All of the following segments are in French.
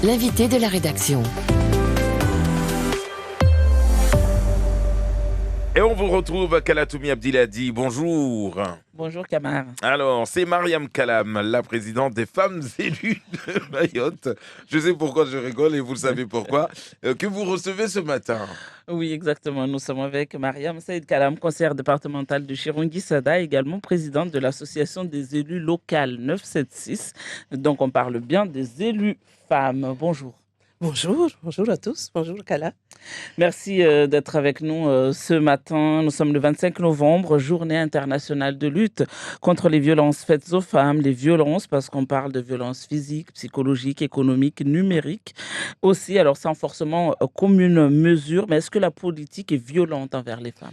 L'invité de la rédaction. Et on vous retrouve Kalatoumi Abdiladi. Bonjour. Bonjour Kamar. Alors, c'est Mariam Kalam, la présidente des femmes élues de Mayotte. Je sais pourquoi je rigole et vous le savez pourquoi. Que vous recevez ce matin. Oui, exactement. Nous sommes avec Mariam Saïd Kalam, conseillère départementale de Chirungi-Sada, également présidente de l'association des élus locales 976. Donc, on parle bien des élus femmes. Bonjour. Bonjour à tous, bonjour Kala. Merci d'être avec nous ce matin. Nous sommes le 25 novembre, journée internationale de lutte contre les violences faites aux femmes, les violences parce qu'on parle de violences physiques, psychologiques, économiques, numériques aussi, alors sans forcément commune mesure, mais est-ce que la politique est violente envers les femmes?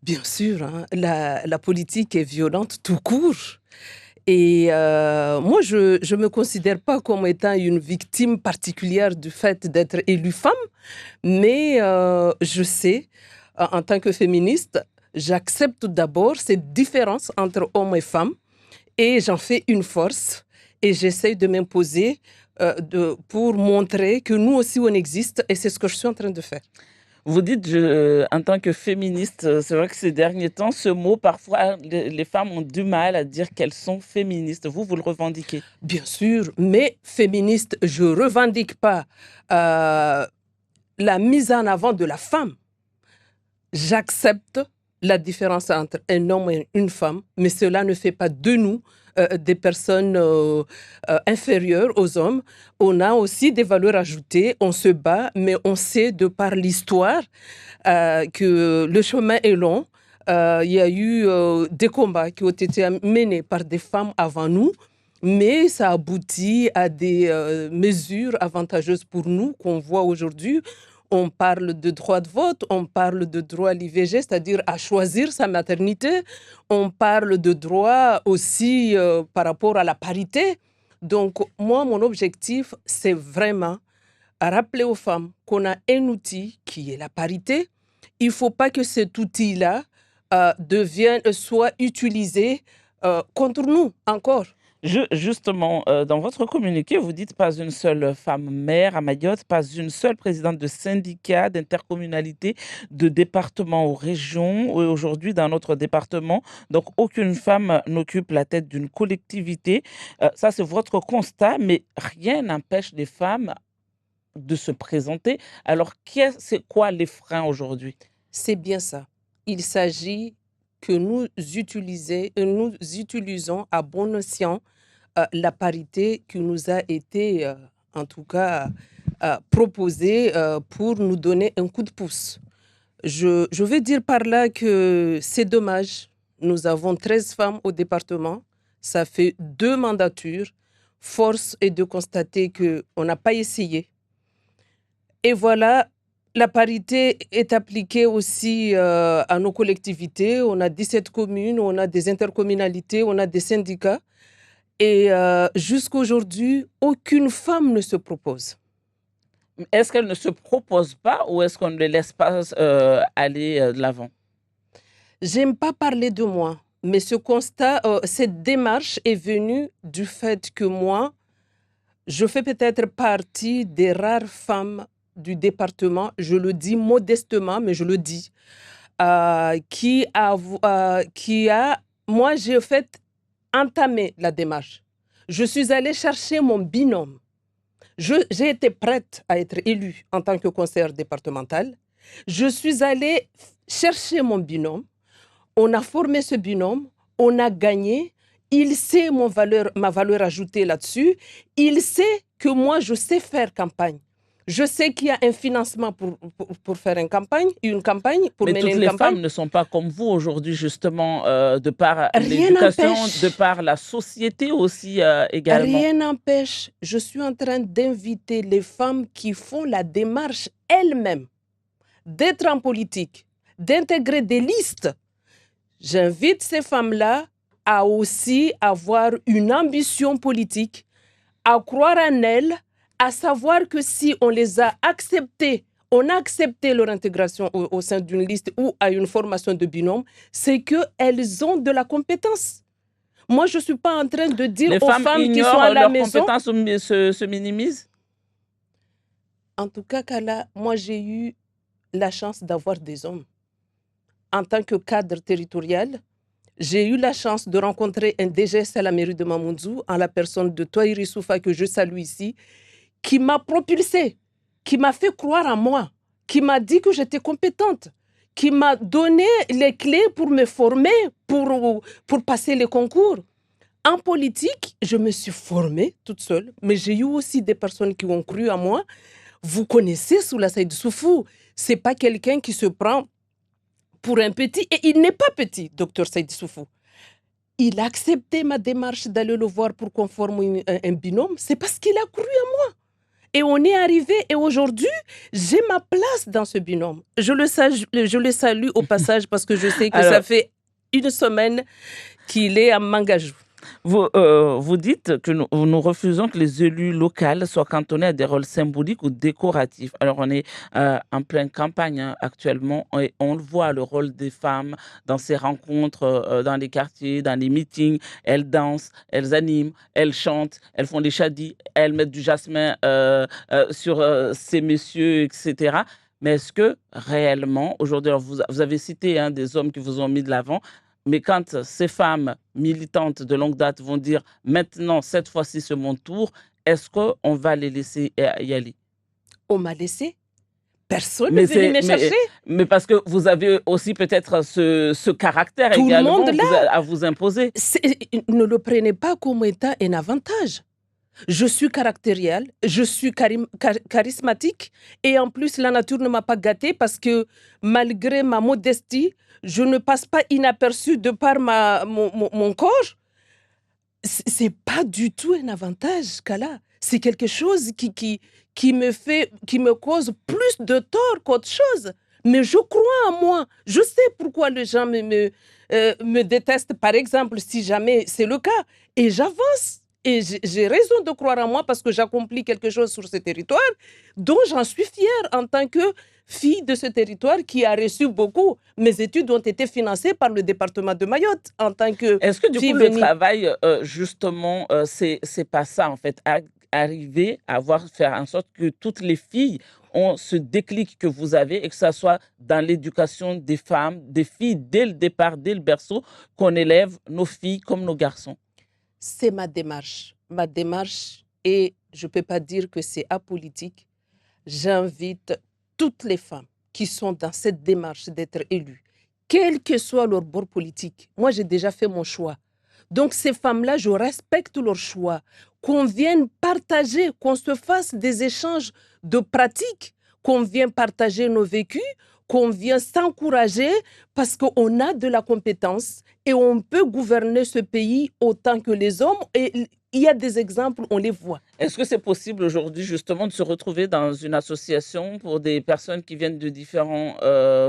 Bien sûr, la politique est violente tout court. Et moi, je me considère pas comme étant une victime particulière du fait d'être élue femme, mais je sais, en tant que féministe, j'accepte d'abord cette différence entre hommes et femmes et j'en fais une force et j'essaye de m'imposer pour montrer que nous aussi on existe et c'est ce que je suis en train de faire. Vous dites, en tant que féministe, c'est vrai que ces derniers temps, ce mot, parfois, les femmes ont du mal à dire qu'elles sont féministes. Vous le revendiquez? Bien sûr, mais féministe, je ne revendique pas la mise en avant de la femme. J'accepte la différence entre un homme et une femme, mais cela ne fait pas de nous des personnes inférieures aux hommes. On a aussi des valeurs ajoutées, on se bat, mais on sait de par l'histoire que le chemin est long. Il y a eu des combats qui ont été menés par des femmes avant nous, mais ça aboutit à des mesures avantageuses pour nous qu'on voit aujourd'hui. On parle de droit de vote, on parle de droit à l'IVG, c'est-à-dire à choisir sa maternité. On parle de droit aussi par rapport à la parité. Donc, moi, mon objectif, c'est vraiment rappeler aux femmes qu'on a un outil qui est la parité. Il ne faut pas que cet outil-là soit utilisé contre nous encore. Justement, dans votre communiqué, vous dites pas une seule femme maire à Mayotte, pas une seule présidente de syndicat, d'intercommunalité, de département ou région. Aujourd'hui, dans notre département, donc aucune femme n'occupe la tête d'une collectivité. Ça, c'est votre constat, mais rien n'empêche les femmes de se présenter. Alors, c'est quoi les freins aujourd'hui? C'est bien ça. Il s'agit que nous utilisons à bon escient la parité qui nous a été, en tout cas, proposée pour nous donner un coup de pouce. Je veux dire par là que c'est dommage. Nous avons 13 femmes au département. Ça fait 2 mandatures. Force est de constater qu'on n'a pas essayé. Et voilà, la parité est appliquée aussi à nos collectivités. On a 17 communes, on a des intercommunalités, on a des syndicats. Et jusqu'à aujourd'hui, aucune femme ne se propose. Est-ce qu'elle ne se propose pas ou est-ce qu'on ne les laisse pas aller de l'avant? J'aime pas parler de moi, mais ce constat, cette démarche est venue du fait que moi, je fais peut-être partie des rares femmes du département, je le dis modestement, mais je le dis, moi j'ai entamé la démarche. Je suis allée chercher mon binôme. J'ai été prête à être élue en tant que conseillère départementale. Je suis allée chercher mon binôme. On a formé ce binôme. On a gagné. Il sait ma valeur ajoutée là-dessus. Il sait que moi, je sais faire campagne. Je sais qu'il y a un financement pour faire une campagne, pour mener une campagne. Mais toutes les femmes ne sont pas comme vous aujourd'hui, justement, de par l'éducation, de par la société aussi également. Rien n'empêche. Je suis en train d'inviter les femmes qui font la démarche elles-mêmes d'être en politique, d'intégrer des listes. J'invite ces femmes-là à aussi avoir une ambition politique, à croire en elles, à savoir que si on les a acceptées, on a accepté leur intégration au sein d'une liste ou à une formation de binôme, c'est qu'elles ont de la compétence. Moi, je ne suis pas en train de dire Les aux femmes femmes qui sont à ignorent la leurs maison. compétences ou se minimisent? En tout cas, Kala, moi, j'ai eu la chance d'avoir des hommes. En tant que cadre territorial, j'ai eu la chance de rencontrer un DGS à la mairie de Mamoudzou, en la personne de Toïri Soufa, que je salue ici, qui m'a propulsée, qui m'a fait croire en moi, qui m'a dit que j'étais compétente, qui m'a donné les clés pour me former, pour passer les concours. En politique, je me suis formée toute seule, mais j'ai eu aussi des personnes qui ont cru en moi. Vous connaissez Soula Saïd Soufou, c'est pas quelqu'un qui se prend pour un petit, et il n'est pas petit, docteur Saïd Soufou. Il a accepté ma démarche d'aller le voir pour qu'on forme un binôme, c'est parce qu'il a cru en moi. Et on est arrivé, et aujourd'hui, j'ai ma place dans ce binôme. Je le salue au passage parce que je sais que Alors, ça fait une semaine qu'il est à Mangajou. vous dites que nous refusons que les élus locaux soient cantonnés à des rôles symboliques ou décoratifs. Alors, on est en pleine campagne hein, actuellement et on le voit, le rôle des femmes dans ces rencontres, dans les quartiers, dans les meetings. Elles dansent, elles animent, elles chantent, elles font des chadis, elles mettent du jasmin sur ces messieurs, etc. Mais est-ce que réellement, aujourd'hui, alors vous avez cité hein, des hommes qui vous ont mis de l'avant, mais quand ces femmes militantes de longue date vont dire maintenant, cette fois-ci, c'est mon tour, est-ce qu'on va les laisser y aller? On m'a laissé. Personne n'est Mais, venu me chercher. mais parce que vous avez aussi peut-être ce caractère Tout le également monde là. à vous imposer. Ne le prenez pas comme étant un avantage. Je suis caractérielle, je suis charismatique et en plus la nature ne m'a pas gâtée parce que malgré ma modestie, je ne passe pas inaperçue de par mon corps. C'est pas du tout un avantage, Kala. C'est quelque chose qui me cause plus de tort qu'autre chose. Mais je crois en moi. Je sais pourquoi les gens me détestent, par exemple, si jamais c'est le cas. Et j'avance. Et j'ai raison de croire en moi parce que j'accomplis quelque chose sur ce territoire dont j'en suis fière en tant que fille de ce territoire qui a reçu beaucoup. Mes études ont été financées par le département de Mayotte en tant que Est-ce que du fille coup, le venue. travail, justement, c'est pas ça, en fait, arriver à faire en sorte que toutes les filles ont ce déclic que vous avez et que ça soit dans l'éducation des femmes, des filles, dès le départ, dès le berceau, qu'on élève nos filles comme nos garçons? C'est ma démarche. Ma démarche, et je ne peux pas dire que c'est apolitique. J'invite toutes les femmes qui sont dans cette démarche d'être élues, quel que soit leur bord politique. Moi, j'ai déjà fait mon choix. Donc, ces femmes-là, je respecte leur choix. Qu'on vienne partager, qu'on se fasse des échanges de pratiques, qu'on vienne partager nos vécus, qu'on vienne s'encourager parce qu'on a de la compétence et on peut gouverner ce pays autant que les hommes. Et il y a des exemples, on les voit. Est-ce que c'est possible aujourd'hui justement de se retrouver dans une association pour des personnes qui viennent de différents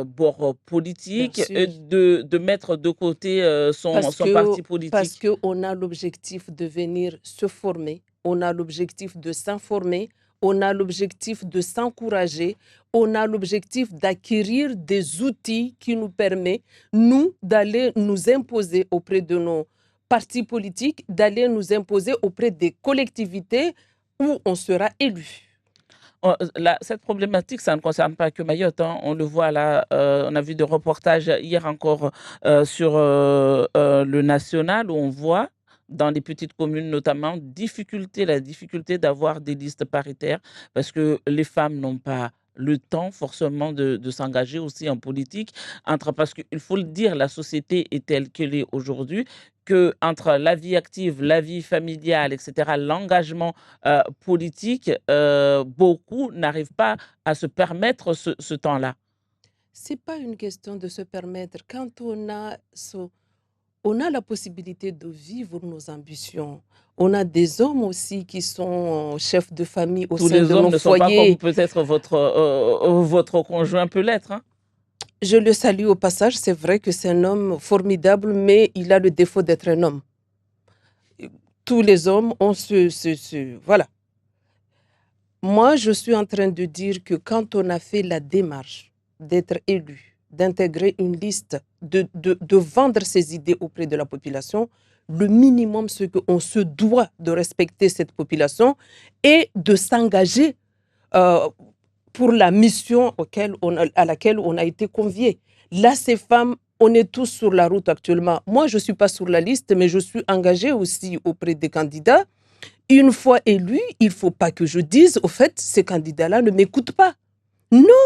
bords politiques et de mettre de côté son parti politique? Parce qu'on a l'objectif de venir se former, on a l'objectif de s'informer, on a l'objectif de s'encourager, on a l'objectif d'acquérir des outils qui nous permettent, nous, d'aller nous imposer auprès de nos partis politiques, d'aller nous imposer auprès des collectivités où on sera élu. Cette problématique, ça ne concerne pas que Mayotte. Hein. On le voit là, on a vu des reportages hier encore sur le national où on voit dans les petites communes notamment, la difficulté d'avoir des listes paritaires parce que les femmes n'ont pas le temps forcément de s'engager aussi en politique, parce qu'il faut le dire, la société est telle qu'elle est aujourd'hui, que entre la vie active, la vie familiale, etc., l'engagement politique, beaucoup n'arrivent pas à se permettre ce temps-là. C'est pas une question de se permettre. Quand on a la possibilité de vivre nos ambitions. On a des hommes aussi qui sont chefs de famille au sein de nos foyers. Tous les hommes ne sont pas comme peut-être votre conjoint peut l'être. Hein? Je le salue au passage. C'est vrai que c'est un homme formidable, mais il a le défaut d'être un homme. Tous les hommes ont Voilà. Moi, je suis en train de dire que quand on a fait la démarche d'être élu, d'intégrer une liste, de vendre ses idées auprès de la population, Le minimum, c'est qu'on se doit de respecter cette population et de s'engager euh, pour la mission à laquelle on a été convié. Là, ces femmes, on est tous sur la route actuellement. Moi, je ne suis pas sur la liste, mais je suis engagée aussi auprès des candidats. Une fois élu, il ne faut pas que je dise, au fait, ces candidats-là ne m'écoutent pas. Non,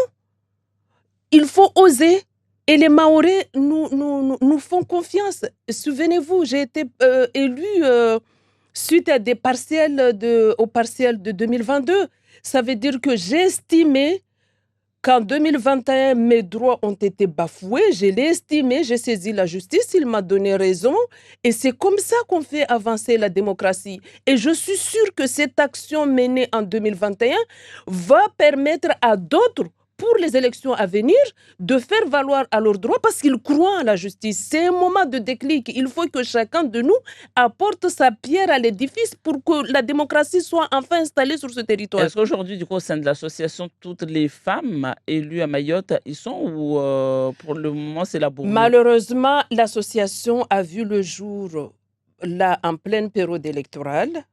il faut oser. Et les Mahorais nous font confiance. Souvenez-vous, j'ai été élue suite à au partiel de 2022. Ça veut dire que j'ai estimé qu'en 2021, mes droits ont été bafoués. Je l'ai estimé, j'ai saisi la justice, il m'a donné raison. Et c'est comme ça qu'on fait avancer la démocratie. Et je suis sûre que cette action menée en 2021 va permettre à d'autres, pour les élections à venir, de faire valoir à leurs droits parce qu'ils croient en la justice. C'est un moment de déclic. Il faut que chacun de nous apporte sa pierre à l'édifice pour que la démocratie soit enfin installée sur ce territoire. Est-ce qu'aujourd'hui, du coup, au sein de l'association, toutes les femmes élues à Mayotte y sont ou pour le moment, c'est laborieux? Malheureusement, l'association a vu le jour là en pleine période électorale.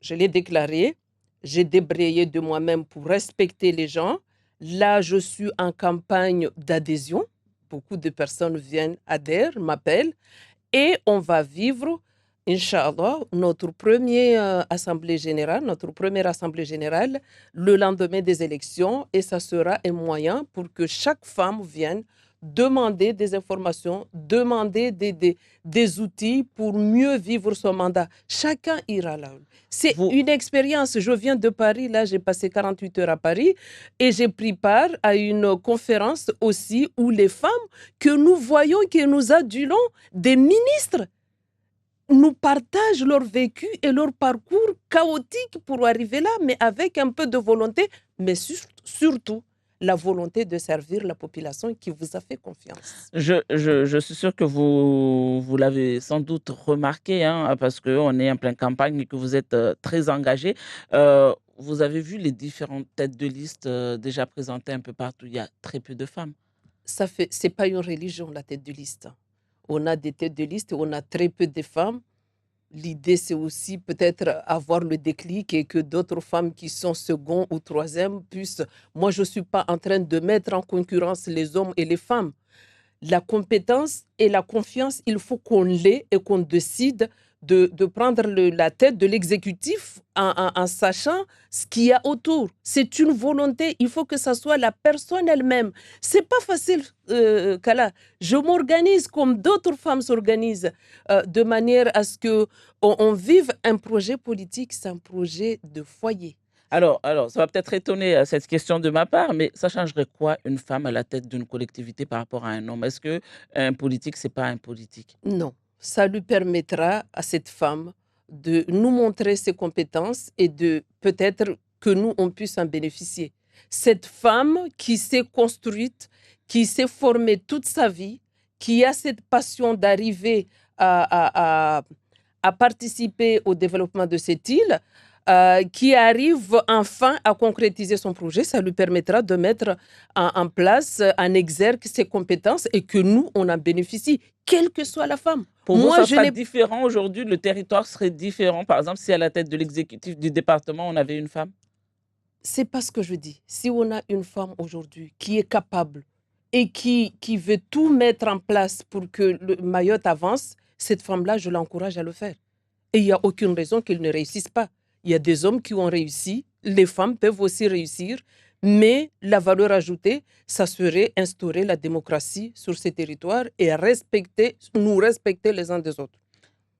Je l'ai déclaré. J'ai débrayé de moi-même pour respecter les gens. Là, je suis en campagne d'adhésion. Beaucoup de personnes viennent, adhèrent, m'appellent. Et on va vivre, Inch'Allah, notre première assemblée générale, le lendemain des élections. Et ça sera un moyen pour que chaque femme vienne demander des informations, demander des outils pour mieux vivre son mandat. Chacun ira là. C'est une expérience. Je viens de Paris, là j'ai passé 48 heures à Paris et j'ai pris part à une conférence aussi où les femmes que nous voyons, que nous adulons, des ministres, nous partagent leur vécu et leur parcours chaotique pour arriver là, mais avec un peu de volonté, mais surtout la volonté de servir la population qui vous a fait confiance. Je suis sûr que vous l'avez sans doute remarqué, hein, parce qu'on est en pleine campagne et que vous êtes très engagé. Vous avez vu les différentes têtes de liste déjà présentées un peu partout. Il y a très peu de femmes. C'est pas une religion, la tête de liste. On a des têtes de liste, on a très peu de femmes. L'idée, c'est aussi peut-être avoir le déclic et que d'autres femmes qui sont second ou troisième puissent... Moi, je ne suis pas en train de mettre en concurrence les hommes et les femmes. La compétence et la confiance, il faut qu'on l'ait et qu'on décide de prendre la tête de l'exécutif en sachant ce qu'il y a autour. C'est une volonté, il faut que ce soit la personne elle-même. C'est pas facile, Kala. Je m'organise comme d'autres femmes s'organisent, de manière à ce qu'on vive un projet politique, c'est un projet de foyer. Alors, ça va peut-être étonner cette question de ma part, mais ça changerait quoi une femme à la tête d'une collectivité par rapport à un homme? Est-ce qu'un politique, c'est pas un politique? Non, ça lui permettra à cette femme de nous montrer ses compétences et de peut-être que nous, on puisse en bénéficier. Cette femme qui s'est construite, qui s'est formée toute sa vie, qui a cette passion d'arriver à participer au développement de cette île, qui arrive enfin à concrétiser son projet, ça lui permettra de mettre en place, en exergue ses compétences et que nous, on en bénéficie, quelle que soit la femme. Pour vous, ça serait différent aujourd'hui, le territoire serait différent, par exemple, si à la tête de l'exécutif du département, on avait une femme? C'est pas ce que je dis. Si on a une femme aujourd'hui qui est capable et qui veut tout mettre en place pour que le Mayotte avance, cette femme-là, je l'encourage à le faire. Et il n'y a aucune raison qu'elle ne réussisse pas. Il y a des hommes qui ont réussi, les femmes peuvent aussi réussir, mais la valeur ajoutée, ça serait instaurer la démocratie sur ces territoires et nous respecter les uns des autres.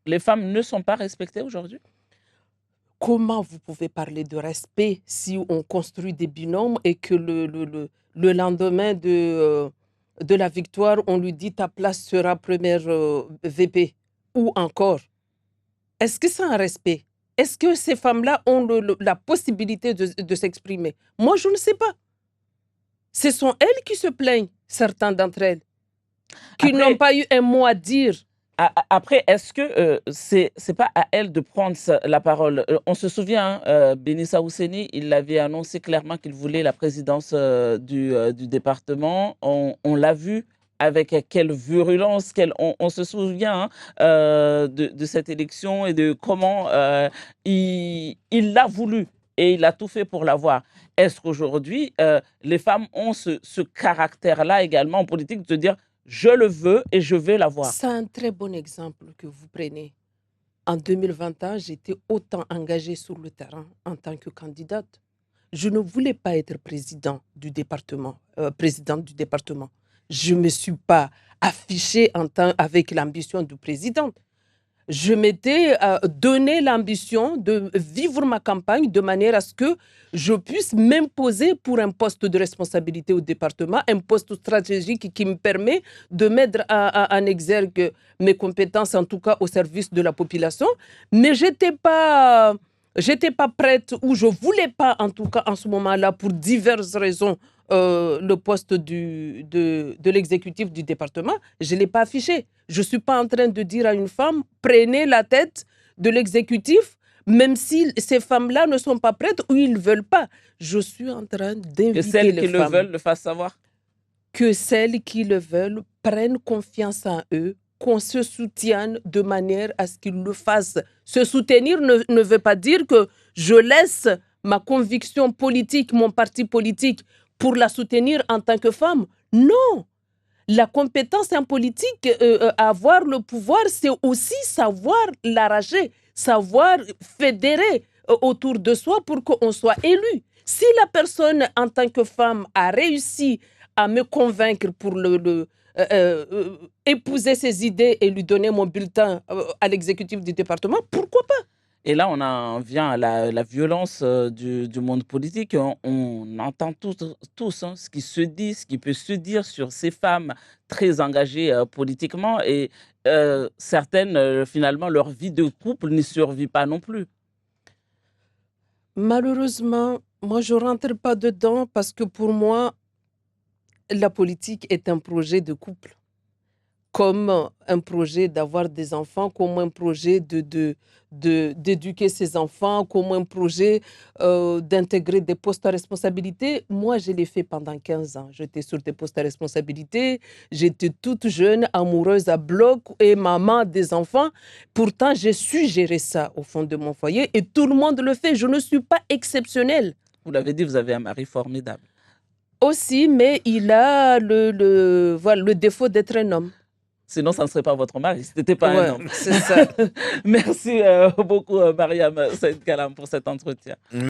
Les femmes ne sont pas respectées aujourd'hui? Comment vous pouvez parler de respect si on construit des binômes et que le lendemain de la victoire, on lui dit ta place sera première VP? Ou encore, est-ce que c'est un respect? Est-ce que ces femmes-là ont la possibilité de s'exprimer? Moi, je ne sais pas. Ce sont elles qui se plaignent, certains d'entre elles, qui n'ont pas eu un mot à dire. Après, est-ce que c'est pas à elle de prendre la parole? On se souvient, Benissa Ousseni, il avait annoncé clairement qu'il voulait la présidence du département. On l'a vu avec quelle virulence, on se souvient de cette élection et de comment il l'a voulu et il a tout fait pour l'avoir. Est-ce qu'aujourd'hui, les femmes ont ce caractère-là également en politique de dire je le veux et je vais l'avoir? C'est un très bon exemple que vous prenez. En 2021, j'étais autant engagée sur le terrain en tant que candidate. Je ne voulais pas être présidente du département. Je ne me suis pas affichée avec l'ambition de présidente. Je m'étais donné l'ambition de vivre ma campagne de manière à ce que je puisse m'imposer pour un poste de responsabilité au département, un poste stratégique qui me permet de mettre en exergue mes compétences, en tout cas au service de la population. Mais j'étais pas prête, ou je voulais pas, en tout cas en ce moment-là, pour diverses raisons, le poste de l'exécutif du département. Je ne l'ai pas affiché. Je ne suis pas en train de dire à une femme, prenez la tête de l'exécutif, même si ces femmes-là ne sont pas prêtes ou ils ne veulent pas. Je suis en train d'inviter Que celles les qui femmes. le veulent le fassent savoir. Que celles qui le veulent prennent confiance en eux, qu'on se soutienne de manière à ce qu'ils le fassent. Se soutenir ne veut pas dire que je laisse ma conviction politique, mon parti politique, pour la soutenir en tant que femme. Non. La compétence en politique, avoir le pouvoir, c'est aussi savoir l'arracher, savoir fédérer autour de soi pour qu'on soit élu. Si la personne, en tant que femme, a réussi à me convaincre pour épouser ses idées et lui donner mon bulletin à l'exécutif du département, pourquoi pas? Et là, on en vient à la violence du monde politique. On entend tous ce qui se dit, ce qui peut se dire sur ces femmes très engagées politiquement. Et certaines, finalement, leur vie de couple n'y survit pas non plus. Malheureusement, moi, je ne rentre pas dedans parce que pour moi, la politique est un projet de couple. Comme un projet d'avoir des enfants, comme un projet d'éduquer ses enfants, comme un projet d'intégrer des postes à responsabilité. Moi, je l'ai fait pendant 15 ans. J'étais sur des postes à responsabilité. J'étais toute jeune, amoureuse à bloc et maman des enfants. Pourtant, j'ai su gérer ça au fond de mon foyer et tout le monde le fait. Je ne suis pas exceptionnelle. Vous l'avez dit, vous avez un mari formidable. Aussi, mais il a le défaut d'être un homme. Sinon, ça ne serait pas votre mari, ce n'était pas un homme. C'est ça. Merci beaucoup, Mariam Saïd Kalam, pour cet entretien.